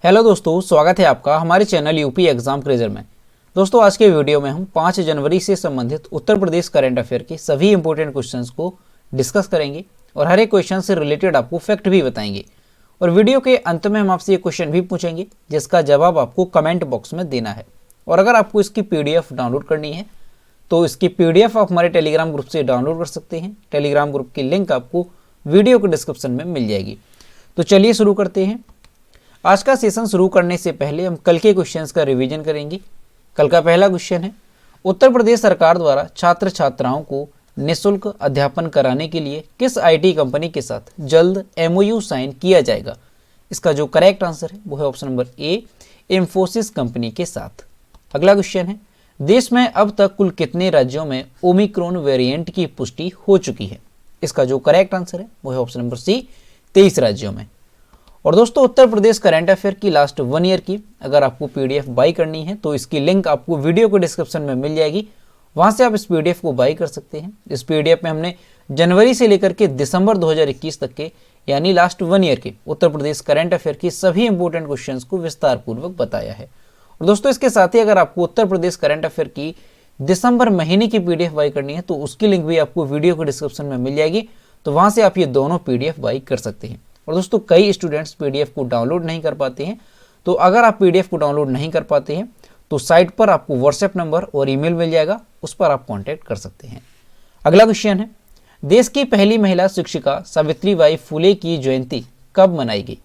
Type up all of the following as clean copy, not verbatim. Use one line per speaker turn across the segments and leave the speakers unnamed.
Hello दोस्तों, स्वागत है आपका हमारे चैनल यूपी एग्जाम क्रेजर में। दोस्तों, आज के वीडियो में हम 5 जनवरी से संबंधित उत्तर प्रदेश करंट अफेयर के सभी इंपॉर्टेंट क्वेश्चंस को डिस्कस करेंगे और हर एक क्वेश्चन से रिलेटेड आपको फैक्ट भी बताएंगे। और वीडियो के अंत में हम आपसे ये क्वेश्चन भी पूछेंगे जिसका जवाब आपको कमेंट बॉक्स में देना है। और अगर आपको इसकी PDF डाउनलोड करनी है तो इसकी PDF आप हमारे टेलीग्राम ग्रुप से डाउनलोड कर सकते हैं। टेलीग्राम ग्रुप की लिंक आपको वीडियो के डिस्क्रिप्शन में मिल जाएगी। तो चलिए शुरू करते हैं। आज का सेशन शुरू करने से पहले हम कल के क्वेश्चंस का रिवीजन करेंगे। कल का पहला क्वेश्चन है, उत्तर प्रदेश सरकार द्वारा छात्र छात्राओं को निःशुल्क अध्यापन कराने के लिए किस IT कंपनी के साथ जल्द MOU साइन किया जाएगा? इसका जो करेक्ट आंसर है वो है option number A, Infosys company के साथ। अगला क्वेश्चन है, देश में अब तक कुल कितने राज्यों में ओमिक्रॉन वेरिएंट की पुष्टि हो चुकी है? इसका जो करेक्ट आंसर है वो है ऑप्शन नंबर सी, 23 राज्यों में। और दोस्तों, उत्तर प्रदेश करंट अफेयर की लास्ट 1 ईयर की अगर आपको PDF बाई करनी है तो इसकी लिंक आपको वीडियो के डिस्क्रिप्शन में मिल जाएगी। वहां से आप इस PDF को बाई कर सकते हैं। इस PDF में हमने जनवरी से लेकर के दिसंबर 2021 तक के यानी लास्ट 1 ईयर के उत्तर प्रदेश करंट अफेयर की सभी इंपॉर्टेंट क्वेश्चंस को विस्तार पूर्वक बताया है। और दोस्तों, इसके साथ ही अगर आपको उत्तर प्रदेश करंट अफेयर की दिसंबर महीने की PDF बाई करनी है तो उसकी लिंक भी आपको वीडियो के डिस्क्रिप्शन में मिल जाएगी। तो वहां से आप ये दोनों PDF बाई कर सकते हैं। और दोस्तों, कई स्टूडेंट्स PDF को डाउनलोड नहीं कर पाते हैं। तो अगर आप PDF को डाउनलोड नहीं कर पाते हैं तो साइट पर आपको WhatsApp नंबर और ईमेल मिल जाएगा, उस पर आप कांटेक्ट कर सकते हैं। अगला क्वेश्चन है, देश की पहली महिला शिक्षिका सावित्रीबाई फुले की जयंती कब मनाई गई?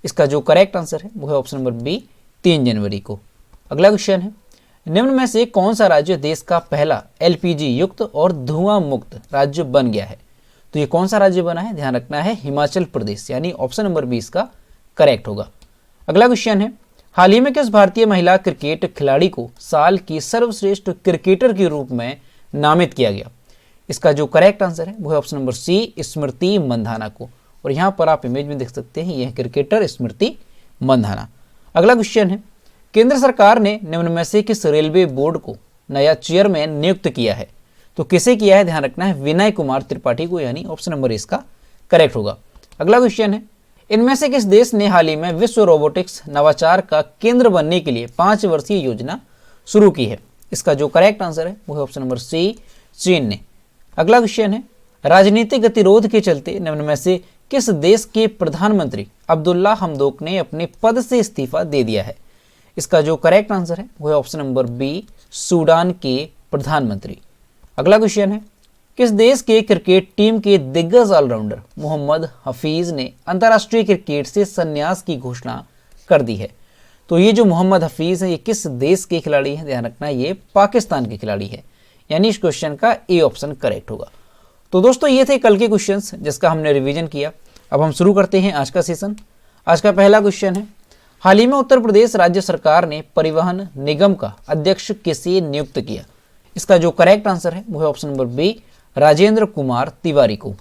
इसका जो करेक्ट आंसर है वो है ऑप्शन नंबर बी, 3 जनवरी को। अगला क्वेश्चन है, निम्न में से कौन सा राज्य देश का पहला LPG युक्त और धुआं मुक्त राज्य बन गया है? तो ये कौन सा राज्य बना है? ध्यान रखना है, हिमाचल प्रदेश, यानी ऑप्शन नंबर 20 का करेक्ट होगा। अगला क्वेश्चन है, हाल ही में किस भारतीय महिला क्रिकेट खिलाड़ी को साल की सर्वश्रेष्ठ क्रिकेटर के रूप में नामित किया गया? इसका जो करेक्ट आंसर है वो है ऑप्शन नंबर सी, स्मृति मंधाना को। और यहाँ पर आप इमेज में देख सकते हैं, यह क्रिकेटर स्मृति मंधाना। अगला क्वेश्चन है, केंद्र सरकार ने निम्न में से किस रेलवे बोर्ड को नया चेयरमैन नियुक्त किया है? तो किसे किया है? ध्यान रखना है, विनय कुमार त्रिपाठी को, यानी ऑप्शन नंबर इसका करेक्ट होगा। अगला क्वेश्चन है, इनमें से किस देश ने हाल ही में विश्व रोबोटिक्स नवाचार का केंद्र बनने के लिए 5 वर्षीय योजना शुरू की है? इसका जो करेक्ट आंसर है वो है ऑप्शन नंबर सी, चीन ने। अगला क्वेश्चन है, राजनीतिक गतिरोध के चलते निम्न में से किस देश के प्रधानमंत्री अब्दुल्ला हमदोक ने अपने पद से इस्तीफा दे दिया है? इसका जो करेक्ट आंसर है वो है ऑप्शन नंबर बी, सूडान के प्रधानमंत्री। अगला क्वेश्चन है, किस देश के क्रिकेट टीम के दिग्गज ऑलराउंडर मोहम्मद हफीज ने अंतर्राष्ट्रीय क्रिकेट से संन्यास की घोषणा कर दी है? तो ये जो मोहम्मद हफीज है ये किस देश के खिलाड़ी हैं? ध्यान रखना, ये पाकिस्तान के खिलाड़ी है, यानी इस क्वेश्चन का ए ऑप्शन करेक्ट होगा। तो दोस्तों, ये थे कल के क्वेश्चंस जिसका हमने रिवीजन किया। अब हम शुरू करते हैं आज का सेशन। आज का पहला क्वेश्चन है, हाल ही में उत्तर प्रदेश राज्य सरकार ने परिवहन निगम का अध्यक्ष किसे नियुक्त किया? इसका जो करेक्ट आंसर है वो है option number B, Rajendra Kumar Tiwari को।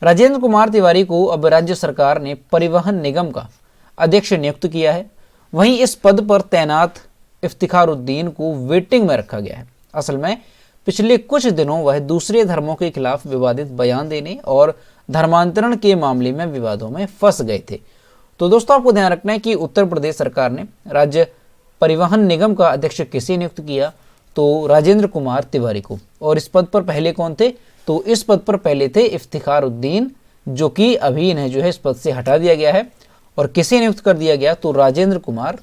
राजेंद्र कुमार तिवारी को अब राज्य सरकार ने परिवहन निगम का अध्यक्ष नियुक्त किया है। वहीं इस पद पर तैनात इफ्तिखारुद्दीन को वेटिंग में रखा गया है। असल में पिछले कुछ दिनों वह दूसरे धर्मों के खिलाफ विवादित बयान देने और धर्मांतरण के मामले में विवादों में फंस गए थे। तो दोस्तों, आपको ध्यान रखना है कि उत्तर प्रदेश सरकार ने राज्य परिवहन निगम का अध्यक्ष किसे नियुक्त किया? तो राजेंद्र कुमार तिवारी को। और इस पद पर पहले कौन थे? तो इस पद पर पहले थे इफ्तिखारुद्दीन, जो कि अभी इन्हें जो है इस पद से हटा दिया गया है। और किसे नियुक्त कर दिया गया? तो राजेंद्र कुमार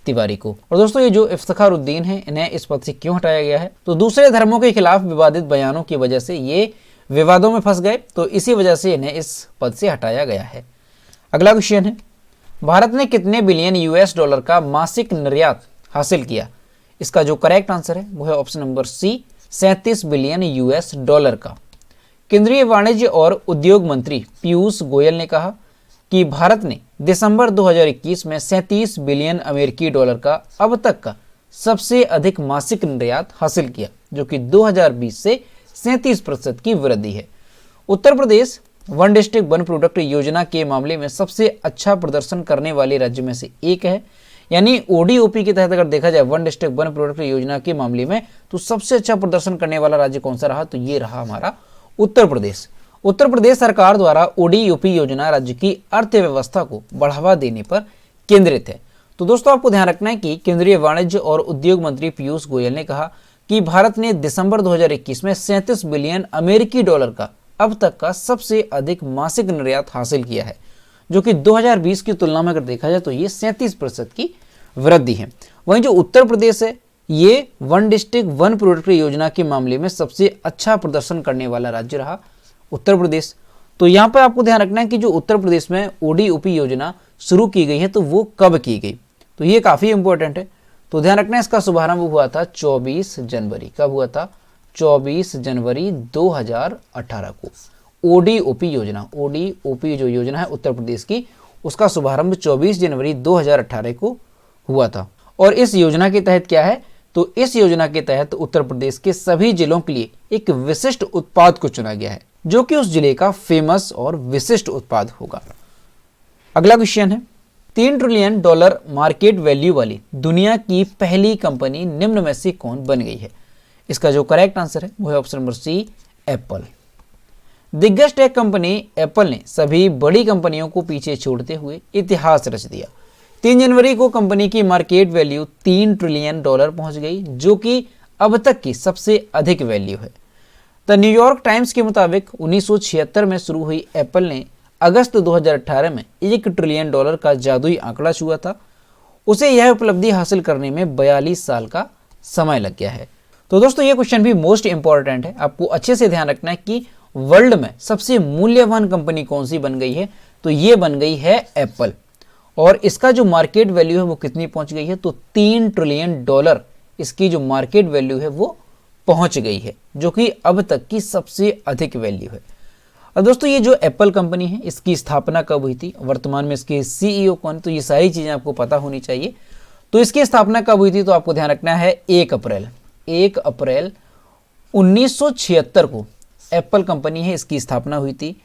तिवारी को। और दोस्तों, ये जो इफ्तिखारुद्दीन है इन्हें इस पद से क्यों हटाया गया है? तो दूसरे धर्मों के खिलाफ विवादित बयानों की वजह से ये विवादों में फंस गए, तो इसी वजह से इन्हें इस पद से हटाया गया है। अगला क्वेश्चन है, भारत ने कितने बिलियन US डॉलर का मासिक निर्यात हासिल किया? इसका जो करेक्ट आंसर है वो है option number C, 37 billion US का। केंद्रीय वाणिज्य और उद्योग मंत्री पीयूष गोयल ने कहा कि भारत ने दिसंबर 2021 में 37 बिलियन अमेरिकी डॉलर का अब तक का सबसे अधिक मासिक निर्यात हासिल किया, जो कि 2020 से 37% की वृद्धि है। Uttar Pradesh one district one product योजना के मामले में सबसे अच्छा प्रदर्शन करने वाले राज्य में से एक है। यानी ODOP के तहत अगर देखा जाए वन डिस्ट्रिक्ट वन प्रोडक्ट योजना के मामले में तो सबसे अच्छा प्रदर्शन करने वाला राज्य कौन सा रहा? तो ये रहा हमारा उत्तर प्रदेश। उत्तर प्रदेश सरकार द्वारा ODOP योजना राज्य की अर्थव्यवस्था को बढ़ावा देने पर केंद्रित है। तो दोस्तों आपको ध्यान रखना है कि केंद्रीय वाणिज्य और उद्योग मंत्री पीयूष गोयल ने कहा कि भारत ने दिसंबर 2021 में 37 बिलियन अमेरिकी डॉलर का अब तक का सबसे अधिक मासिक निर्यात हासिल किया है, जो कि 2020 की तुलना में अगर देखा जाए तो ये 37% की वृद्धि है। वहीं जो उत्तर प्रदेश है ये वन डिस्ट्रिक्ट वन प्रोडक्ट योजना के मामले में सबसे अच्छा प्रदर्शन करने वाला राज्य रहा उत्तर प्रदेश। तो यहाँ पर आपको ध्यान रखना है कि जो उत्तर प्रदेश में ओडीओपी योजना शुरू की गई है तो वो कब की गई, तो ये काफ़ी इंपॉर्टेंट है। तो ध्यान रखना है इसका शुभारंभ हुआ था 24 जनवरी। कब हुआ था? 24 जनवरी 2018 को। ओडीओपी जो योजना है उत्तर प्रदेश की, उसका शुभारंभ 24 जनवरी 2018 को हुआ था। और इस योजना के तहत क्या है, तो इस योजना के तहत उत्तर प्रदेश के सभी जिलों के लिए एक विशिष्ट उत्पाद को चुना गया है, जो कि उस जिले का फेमस और विशिष्ट उत्पाद होगा। अगला क्वेश्चन है, 3 ट्रिलियन डॉलर मार्केट वैल्यू वाली दुनिया की पहली कंपनी निम्न में से कौन बन गई है? इसका जो करेक्ट आंसर है वो है ऑप्शन नंबर सी, एप्पल। दिग्गज टेक कंपनी एप्पल ने सभी बड़ी कंपनियों को पीछे छोड़ते हुए इतिहास रच दिया। 3 जनवरी को कंपनी की मार्केट वैल्यू 3 ट्रिलियन डॉलर पहुंच गई, जो कि अब तक की सबसे अधिक वैल्यू है। द न्यूयॉर्क टाइम्स के मुताबिक 1976 में शुरू हुई एप्पल ने अगस्त 2018 में 1 ट्रिलियन डॉलर का जादुई आंकड़ा छुआ था। उसे यह उपलब्धि हासिल करने में 42 साल का समय लग गया है। तो दोस्तों ये क्वेश्चन भी मोस्ट इंपॉर्टेंट है, आपको अच्छे से ध्यान रखना है कि वर्ल्ड में सबसे मूल्यवान कंपनी कौन सी बन गई है, तो ये बन गई है एप्पल। और इसका जो मार्केट वैल्यू है वो कितनी पहुंच गई है, तो 3 ट्रिलियन डॉलर इसकी जो मार्केट वैल्यू है वो पहुंच गई है, जो कि अब तक की सबसे अधिक वैल्यू है। और दोस्तों ये जो एप्पल कंपनी है इसकी स्थापना कब हुई थी, वर्तमान में इसके सीईओ कौन, तो ये सारी चीज़ें आपको पता होनी चाहिए। तो इसकी स्थापना कब हुई थी, तो आपको ध्यान रखना है 1 अप्रैल 1976 को एप्पल कंपनी है इसकी स्थापना हुई थी।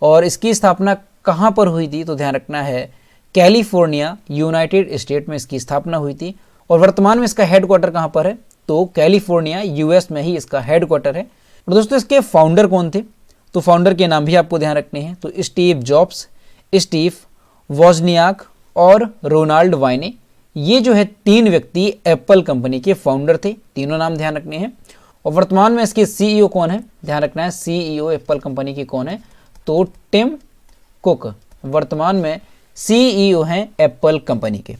और इसकी स्थापना कहाँ पर हुई थी, तो ध्यान रखना है कैलिफोर्निया यूनाइटेड स्टेट में इसकी स्थापना हुई थी। और वर्तमान में इसका हेडक्वार्टर कहाँ पर है, तो कैलिफोर्निया यूएस में ही इसका हेडक्वार्टर है। और दोस्तों इसके फाउंडर कौन थे, तो फाउंडर के नाम भी आपको ध्यान रखने हैं, तो स्टीव जॉब्स, स्टीव वॉजनियाक और रोनाल्ड वाइने, ये जो है 3 व्यक्ति एप्पल कंपनी के फाउंडर थे। तीनों नाम ध्यान रखने हैं। और वर्तमान में इसके सीईओ कौन है, ध्यान रखना है सीईओ एप्पल कंपनी के कौन है, तो टिम कुक वर्तमान में सीईओ हैं एप्पल कंपनी के।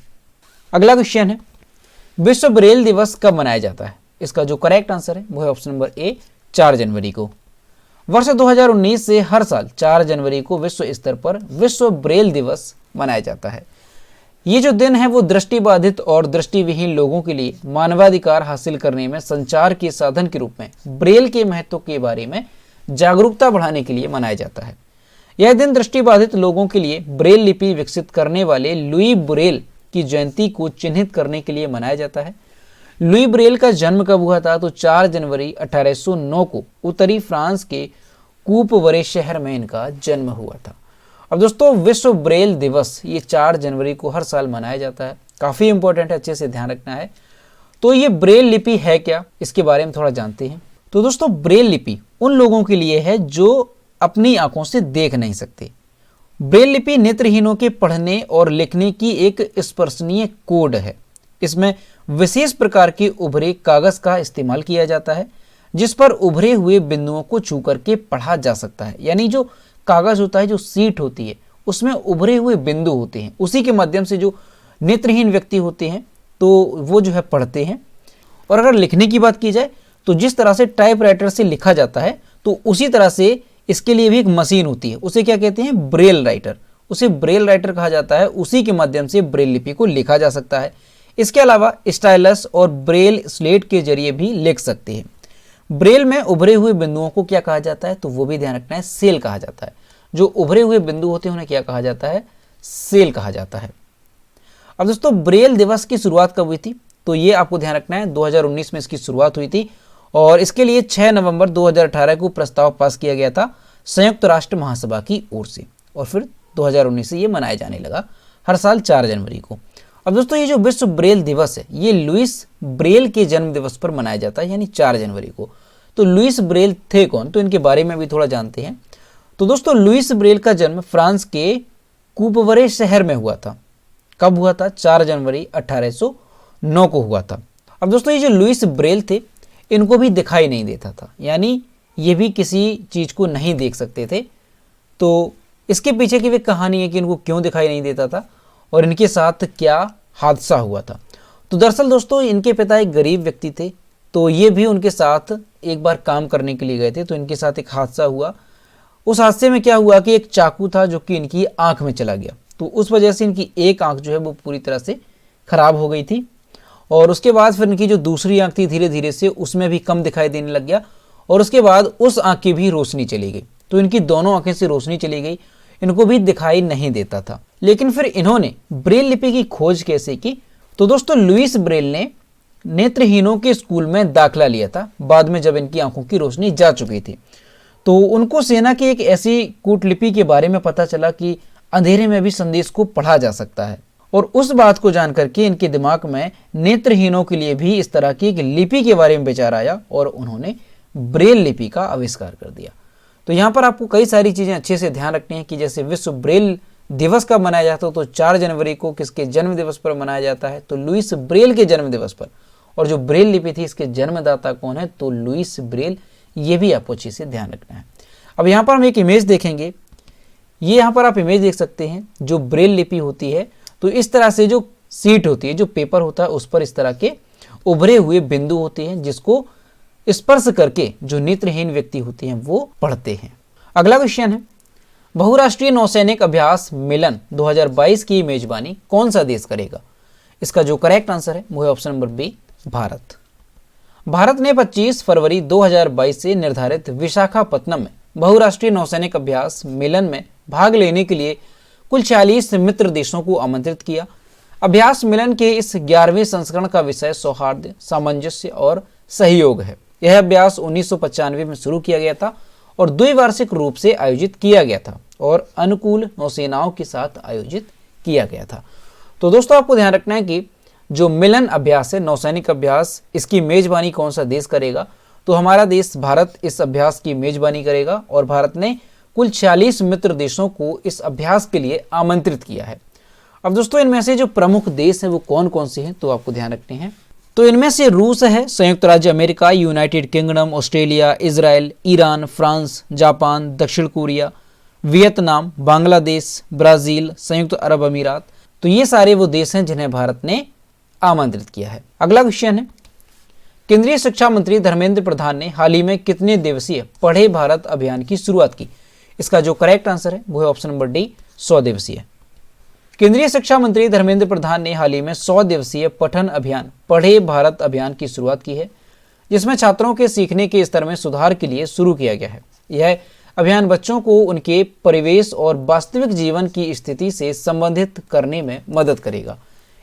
अगला क्वेश्चन है, विश्व ब्रेल दिवस कब मनाया जाता है? इसका जो करेक्ट आंसर है वो है ऑप्शन नंबर ए, 4 जनवरी को। वर्ष 2019 से हर साल 4 जनवरी को विश्व स्तर पर विश्व ब्रेल दिवस मनाया जाता है। ये जो दिन है वो दृष्टिबाधित और दृष्टिविहीन लोगों के लिए मानवाधिकार हासिल करने में संचार के साधन के रूप में ब्रेल के महत्व के बारे में जागरूकता बढ़ाने के लिए मनाया जाता है। यह दिन दृष्टिबाधित लोगों के लिए ब्रेल लिपि विकसित करने वाले लुई ब्रेल की जयंती को चिन्हित करने के लिए मनाया जाता है। लुई ब्रेल का जन्म कब हुआ था, तो 4 जनवरी 1809 को उत्तरी फ्रांस के कूपवरे शहर में इनका जन्म हुआ था। अब दोस्तों विश्व ब्रेल दिवस ये 4 जनवरी को हर साल मनाया जाता है, काफ़ी इंपॉर्टेंट है, अच्छे से ध्यान रखना है। तो ये ब्रेल लिपि है क्या, इसके बारे में थोड़ा जानते हैं। तो दोस्तों ब्रेल लिपि उन लोगों के लिए है जो अपनी आंखों से देख नहीं सकते। ब्रेल लिपि नेत्रहीनों के पढ़ने और लिखने की एक स्पर्शनीय कोड है। इसमें विशेष प्रकार के उभरे कागज का इस्तेमाल किया जाता है, जिस पर उभरे हुए बिंदुओं को छू करके पढ़ा जा सकता है। यानी जो कागज होता है, जो सीट होती है, उसमें उभरे हुए बिंदु होते हैं, उसी के माध्यम से जो नेत्रहीन व्यक्ति होते हैं तो वो जो है पढ़ते हैं। और अगर लिखने की बात की जाए तो जिस तरह से टाइपराइटर से लिखा जाता है तो उसी तरह से इसके लिए भी एक मशीन होती है, उसे क्या कहते हैं, ब्रेल राइटर। उसे ब्रेल राइटर कहा जाता है, उसी के माध्यम से ब्रेल लिपि को लिखा जा सकता है। इसके अलावा स्टाइलस और ब्रेल स्लेट के जरिए भी लिख सकते हैं। ब्रेल में उभरे हुए बिंदुओं को क्या कहा जाता है, तो वो भी ध्यान रखना है, सेल कहा जाता है। जो उभरे हुए बिंदु होते हैं उन्हें क्या कहा जाता है, सेल कहा जाता है। अब दोस्तों ब्रेल दिवस की शुरुआत कब हुई थी, तो ये आपको ध्यान रखना है 2019 में इसकी शुरुआत हुई थी। और इसके लिए 6 नवंबर 2018 को प्रस्ताव पास किया गया था संयुक्त राष्ट्र महासभा की ओर से। और फिर 2019 से ये मनाया जाने लगा हर साल 4 जनवरी को। अब दोस्तों ये जो विश्व ब्रेल दिवस है ये लुइस ब्रेल के जन्म दिवस पर मनाया जाता है, यानी 4 जनवरी को। तो लुइस ब्रेल थे कौन, तो इनके बारे में भी थोड़ा जानते हैं। तो दोस्तों लुइस ब्रेल का जन्म फ्रांस के कूपवरे शहर में हुआ था। कब हुआ था? 4 जनवरी 1809 को हुआ था। अब दोस्तों ये जो लुइस ब्रेल थे इनको भी दिखाई नहीं देता था, यानी ये भी किसी चीज़ को नहीं देख सकते थे। तो इसके पीछे की भी कहानी है कि इनको क्यों दिखाई नहीं देता था और इनके साथ क्या हादसा हुआ था। तो दरअसल दोस्तों इनके पिता एक गरीब व्यक्ति थे, तो ये भी उनके साथ एक बार काम करने के लिए गए थे, तो इनके साथ एक हादसा हुआ। उस हादसे में क्या हुआ कि एक चाकू था जो कि इनकी आंख में चला गया, तो उस वजह से इनकी एक आंख जो है वो पूरी तरह से खराब हो गई थी। और उसके बाद फिर इनकी जो दूसरी आंख थी धीरे धीरे से उसमें भी कम दिखाई देने लग गया, और उसके बाद उस आंख की भी रोशनी चली गई। तो इनकी दोनों आंखें से रोशनी चली गई, इनको भी दिखाई नहीं देता था। लेकिन फिर इन्होंने ब्रेल लिपि की खोज कैसे की? तो दोस्तों लुइस ब्रेल ने नेत्रहीनों के स्कूल में दाखिला लिया था बाद में, जब इनकी आंखों की रोशनी जा चुकी थी। तो उनको सेना की एक ऐसी कूटलिपि के बारे में पता चला कि अंधेरे में भी संदेश को पढ़ा जा सकता है, और उस बात को जानकर के इनके दिमाग में नेत्रहीनों के लिए भी इस तरह की एक लिपि के बारे में विचार आया और उन्होंने ब्रेल लिपि का आविष्कार कर दिया। तो यहाँ पर आपको कई सारी चीज़ें अच्छे से ध्यान रखनी है कि जैसे विश्व ब्रेल दिवस कब मनाया जाता है, तो 4 जनवरी को किसके जन्म दिवस पर मनाया जाता है? तो लुइस ब्रेल के जन्म दिवस पर। और जो ब्रेल लिपि थी इसके जन्मदाता कौन है? तो लुइस ब्रेल। ये भी आपको अच्छे से ध्यान रखना है। अब यहाँ पर हम एक इमेज देखेंगे, ये यहाँ पर आप इमेज देख सकते हैं। जो ब्रेल लिपि होती है तो इस तरह से जो सीट होती है, जो पेपर होता है, उस पर इस तरह के उभरे हुए बिंदु होते हैं जिसको स्पर्श करके जो नेत्रहीन व्यक्ति होते हैं वो पढ़ते हैं। अगला क्वेश्चन है, बहुराष्ट्रीय नौसैनिक अभ्यास मिलन 2022 की मेजबानी कौन सा देश करेगा? इसका जो करेक्ट आंसर है वो है option number B, Bharat. Bharat ने 25 फरवरी 2022 से निर्धारित विशाखापत्तनम में बहुराष्ट्रीय नौसैनिक अभ्यास मिलन में भाग लेने के लिए कुल 46 मित्र देशों को आमंत्रित किया। अभ्यास मिलन के इस 11वें संस्करण का विषय सौहार्द, सामंजस्य और सहयोग है। यह अभ्यास 1995 में शुरू किया गया था और द्विवार्षिक रूप से आयोजित किया गया था और अनुकूल नौसेनाओं के साथ आयोजित किया गया था। तो दोस्तों आपको ध्यान रखना है कि जो मिलन अभ्यास है, नौसैनिक अभ्यास, इसकी मेजबानी कौन सा देश करेगा? तो हमारा देश भारत इस अभ्यास की मेजबानी करेगा और भारत ने कुल 46 मित्र देशों को इस अभ्यास के लिए आमंत्रित किया है। अब दोस्तों इनमें से जो प्रमुख देश हैं वो कौन कौन से हैं, तो आपको ध्यान रखने हैं। तो इनमें से रूस है, संयुक्त राज्य America, United kingdom, Australia, Israel, Iran, France, Japan, दक्षिण कोरिया, वियतनाम, बांग्लादेश, ब्राजील, संयुक्त अरब अमीरात। तो ये सारे वो देश हैं जिन्हें भारत ने आमंत्रित किया है। अगला क्वेश्चन है, केंद्रीय शिक्षा मंत्री धर्मेंद्र प्रधान ने हाल ही में कितने दिवसीय पढ़े भारत अभियान की शुरुआत की? इसका जो करेक्ट आंसर है वो है ऑप्शन नंबर डी, 100 दिवसीय। केंद्रीय शिक्षा मंत्री धर्मेंद्र प्रधान ने हाल ही में 100 दिवसीय पठन अभियान पढ़े भारत अभियान की शुरुआत की है, जिसमें छात्रों के सीखने के स्तर में सुधार के लिए शुरू किया गया है। यह अभियान बच्चों को उनके परिवेश और वास्तविक जीवन की स्थिति से संबंधित करने में मदद करेगा।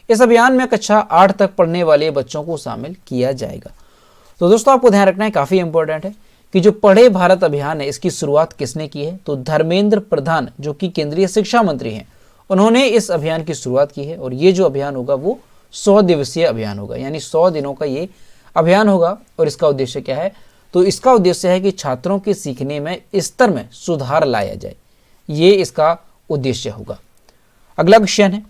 इस अभियान में कक्षा 8 तक पढ़ने वाले बच्चों को शामिल किया जाएगा। तो दोस्तों आपको ध्यान रखना है, काफ़ी इंपॉर्टेंट है कि जो पढ़े भारत अभियान है इसकी शुरुआत किसने की है? तो धर्मेंद्र प्रधान जो कि केंद्रीय शिक्षा मंत्री हैं, उन्होंने इस अभियान की शुरुआत की है। और ये जो अभियान होगा वो 100 दिवसीय अभियान होगा, यानी 100 दिनों का ये अभियान होगा। और इसका उद्देश्य क्या है? तो इसका उद्देश्य है कि छात्रों के सीखने में स्तर में सुधार लाया जाए, ये इसका उद्देश्य होगा। अगला क्वेश्चन है,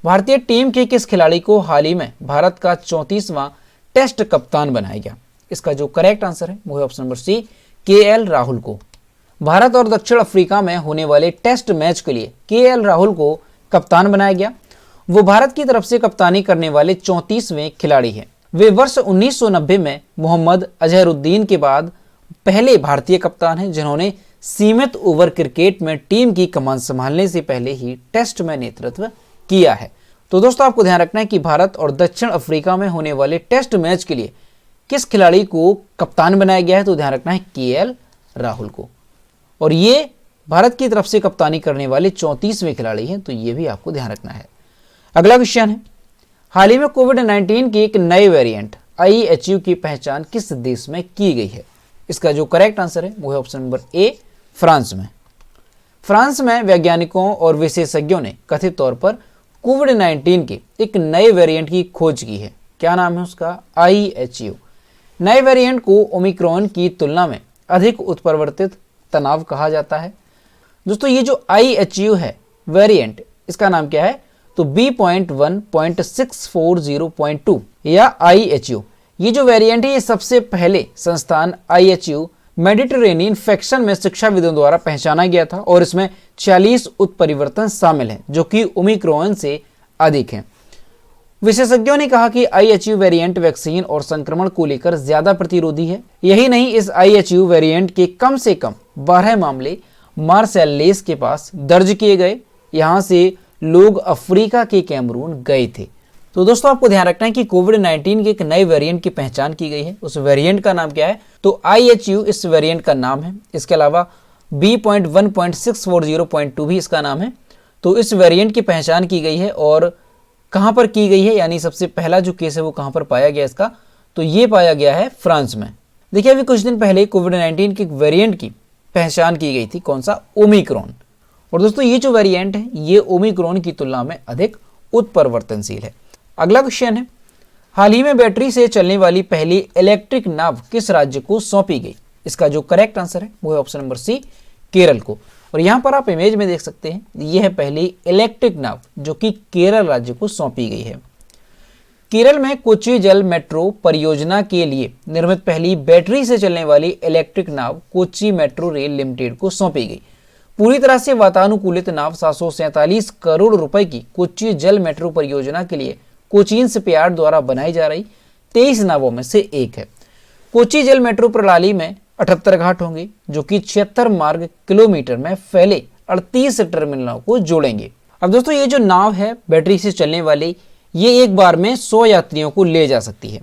भारतीय टीम के किस खिलाड़ी को हाल ही में भारत का 34वां टेस्ट कप्तान बनाया गया? इसका जो करेक्ट आंसर है वो है option number C, KL Rahul को। भारत और दक्षिण अफ्रीका में होने वाले टेस्ट मैच के लिए केएल राहुल को कप्तान बनाया गया। वो भारत की तरफ से कप्तानी करने वाले 34वें खिलाड़ी हैं। वे वर्ष 1990 में मोहम्मद अजहरुद्दीन के बाद पहले भारतीय कप्तान हैं जिन्होंने सीमित ओवर क्रिकेट में टीम की कमान संभालने से पहले ही टेस्ट में नेतृत्व किया है। तो दोस्तों आपको ध्यान रखना है कि भारत और दक्षिण अफ्रीका में होने वाले टेस्ट मैच के लिए किस खिलाड़ी को कप्तान बनाया गया है? तो ध्यान रखना है केएल राहुल को। और ये भारत की तरफ से कप्तानी करने वाले 34वें खिलाड़ी हैं, तो ये भी आपको ध्यान रखना है। अगला क्वेश्चन है, हाल ही में कोविड-19 के एक नए वेरिएंट IHU की पहचान किस देश में की गई है? इसका जो करेक्ट आंसर है वो है ऑप्शन नंबर ए, फ्रांस में। फ्रांस में वैज्ञानिकों और विशेषज्ञों ने कथित तौर पर कोविड-19 के एक नए वेरिएंट की खोज की है। क्या नाम है उसका? IHU। नए वेरिएंट को ओमिक्रॉन की तुलना में अधिक उत्परिवर्तित तनाव कहा जाता है। दोस्तों ये जो IHU है वेरिएंट, इसका नाम क्या है? तो B.1.640.2 या IHU। ये जो वेरिएंट है ये सबसे पहले संस्थान IHU मेडिटेरेनियन इन्फेक्शन में शिक्षाविदों द्वारा पहचाना गया था और इसमें 40 उत्परिवर्तन शामिल हैं जो कि ओमिक्रॉन से अधिक हैं। विशेषज्ञों ने कहा कि IHU वेरिएंट वैक्सीन और संक्रमण को लेकर ज्यादा प्रतिरोधी है। यही नहीं, इस IHU वेरिएंट के कम से कम 12 मामले मार्सेल्लेस के पास दर्ज किए गए। यहां से लोग अफ्रीका के कैमरून गए थे। तो दोस्तों आपको ध्यान रखना है कि कोविड-19 के एक नए वेरिएंट की पहचान की गई है। उस वेरिएंट का नाम क्या है? तो IHU इस वेरिएंट का नाम है। इसके अलावा B.1.640.2 भी इसका नाम है। तो इस वेरिएंट की पहचान की गई है और कहां पर की गई है, यानी सबसे पहला जो केस है वो कहां पर पाया गया इसका, तो ये पाया गया है फ्रांस में। देखिए अभी कुछ दिन पहले कोविड-19 के एक वेरिएंट की पहचान की गई थी, कौन सा? ओमिक्रॉन। और दोस्तों ये जो वेरिएंट है ये ओमिक्रॉन की तुलना में अधिक उत्परिवर्तनशील है। अगला क्वेश्चन है, हाल ही में बैटरी से चलने वाली पहली इलेक्ट्रिक नाव किस राज्य को सौंपी गई? इसका जो करेक्ट आंसर है वो है ऑप्शन नंबर सी, केरल को। और यहाँ पर आप इमेज में देख सकते हैं यह है पहली इलेक्ट्रिक नाव जो कि केरल राज्य को सौंपी गई है। केरल में कोच्चि जल मेट्रो परियोजना के लिए निर्मित पहली बैटरी से चलने वाली इलेक्ट्रिक नाव कोच्चि मेट्रो रेल लिमिटेड को सौंपी गई। पूरी तरह से वातानुकूलित नाव 747 करोड़ रुपए की कोच्चि जल मेट्रो परियोजना के लिए कोचीन शिपयार्ड द्वारा बनाई जा रही 23 नावों में से एक है। कोच्चि जल मेट्रो प्रणाली में 78 घाट होंगे जो कि 76 मार्ग किलोमीटर में फैले 38 टर्मिनलों को जोड़ेंगे। अब दोस्तों ये जो नाव है बैटरी से चलने वाली, ये एक बार में 100 यात्रियों को ले जा सकती है।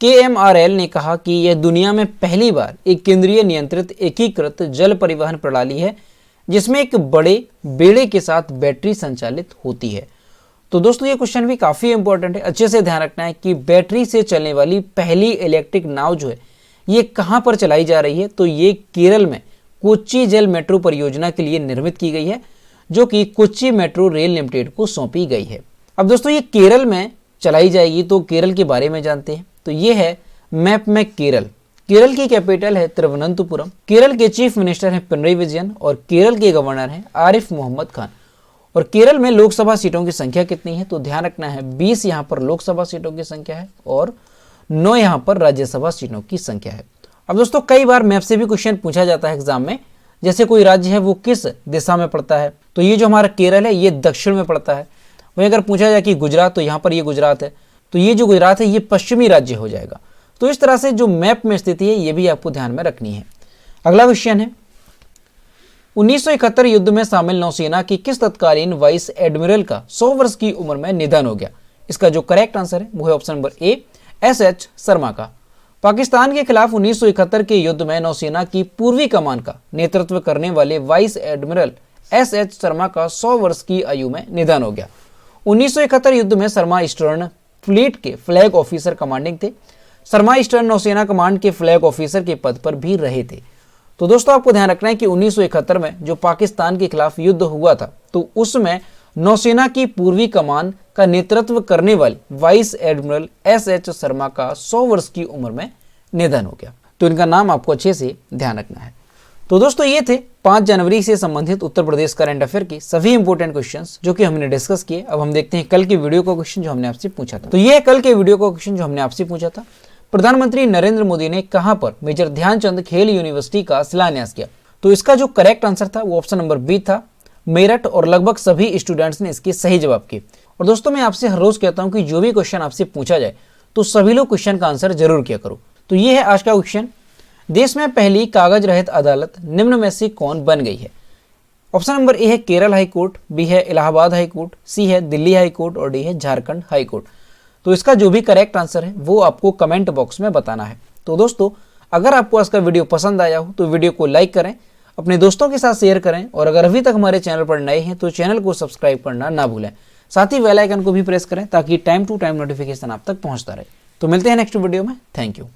KMRL ने कहा कि यह दुनिया में पहली बार एक केंद्रीय नियंत्रित एकीकृत जल परिवहन प्रणाली है जिसमें एक बड़े बेड़े के साथ बैटरी संचालित होती है। तो दोस्तों ये क्वेश्चन भी काफी इंपॉर्टेंट है, अच्छे से ध्यान रखना है कि बैटरी से चलने वाली पहली इलेक्ट्रिक नाव जो है ये कहां पर चलाई जा रही है? तो ये केरल में कोच्चि जल मेट्रो परियोजना के लिए निर्मित की गई है जो कि कोच्चि मेट्रो रेल लिमिटेड को सौंपी गई है। अब दोस्तों ये केरल में चलाई जाएगी, तो केरल के बारे में जानते हैं। तो ये है मैप में केरल। केरल की कैपिटल है तिरुवनंतपुरम। केरल के चीफ मिनिस्टर हैं पिनरई विजयन और केरल के गवर्नर हैं आरिफ मोहम्मद खान। और केरल में लोकसभा सीटों की संख्या कितनी है? तो ध्यान रखना है 20 यहाँ पर लोकसभा सीटों की संख्या है और 9 यहाँ पर राज्यसभा सीटों की संख्या है। अब दोस्तों कई बार मैप से भी क्वेश्चन पूछा जाता है एग्जाम में, जैसे कोई राज्य है वो किस दिशा में पड़ता है, तो ये जो हमारा केरल है ये दक्षिण में पड़ता है। वहीं अगर पूछा जाए कि गुजरात, तो यहाँ पर ये गुजरात है, तो ये जो गुजरात है ये पश्चिमी राज्य हो जाएगा। तो इस तरह से जो मैप में स्थिति है ये भी आपको ध्यान में रखनी है। अगला क्वेश्चन है, 1971 युद्ध में शामिल नौसेना की किस तत्कालीन वाइस एडमिरल का 100 वर्ष की उम्र में निधन हो गया? इसका जो करेक्ट आंसर है वो है option number A, SH Sharma का। पाकिस्तान के खिलाफ 1971 के युद्ध में नौसेना की पूर्वी कमान का नेतृत्व करने वाले वाइस एडमिरल SH शर्मा का 100 वर्ष की आयु में निधन हो गया। 1971 युद्ध में शर्मा ईस्टर्न फ्लीट के फ्लैग ऑफिसर कमांडिंग थे। शर्मा ईस्टर्न नौसेना कमांड के फ्लैग ऑफिसर के पद पर भी रहे थे। तो दोस्तों आपको ध्यान रखना है कि 1971 में जो पाकिस्तान के खिलाफ युद्ध हुआ था तो उसमें नौसेना की पूर्वी कमान का नेतृत्व करने वाले वाइस एडमिरल SH शर्मा का 100 वर्ष की उम्र में निधन हो गया। तो इनका नाम आपको अच्छे से ध्यान रखना है। तो दोस्तों ये थे 5 जनवरी से संबंधित उत्तर प्रदेश करंट अफेयर के सभी इंपोर्टेंट क्वेश्चंस जो कि हमने डिस्कस किए। अब हम देखते हैं कल के वीडियो का क्वेश्चन जो हमने आपसे पूछा था। तो ये है कल के वीडियो का क्वेश्चन जो हमने आपसे पूछा था, प्रधानमंत्री नरेंद्र मोदी ने कहां पर मेजर ध्यानचंद खेल यूनिवर्सिटी का शिलान्यास किया? तो इसका जो करेक्ट आंसर था वो ऑप्शन नंबर बी था, मेरठ। और लगभग सभी स्टूडेंट्स ने इसके सही जवाब किए। और दोस्तों मैं आपसे हर रोज कहता हूं कि जो भी क्वेश्चन आपसे पूछा जाए तो सभी लोग क्वेश्चन का आंसर जरूर किया करो। तो ये है आज का क्वेश्चन, देश में पहली कागज रहित अदालत निम्न में से कौन बन गई है? ऑप्शन नंबर ए है केरल हाई कोर्ट, बी है इलाहाबाद हाई कोर्ट, सी है दिल्ली हाई कोर्ट और डी है झारखंड हाई कोर्ट। तो इसका जो भी करेक्ट आंसर है वो आपको कमेंट बॉक्स में बताना है। तो दोस्तों अगर आपको आज का वीडियो पसंद आया हो तो वीडियो को लाइक करें, अपने दोस्तों के साथ शेयर करें और अगर अभी तक हमारे चैनल पर नए हैं तो चैनल को सब्सक्राइब करना ना भूलें। साथ ही बेल आइकन को भी प्रेस करें ताकि टाइम टू टाइम नोटिफिकेशन आप तक पहुंचता रहे। तो मिलते हैं नेक्स्ट वीडियो में। Thank you.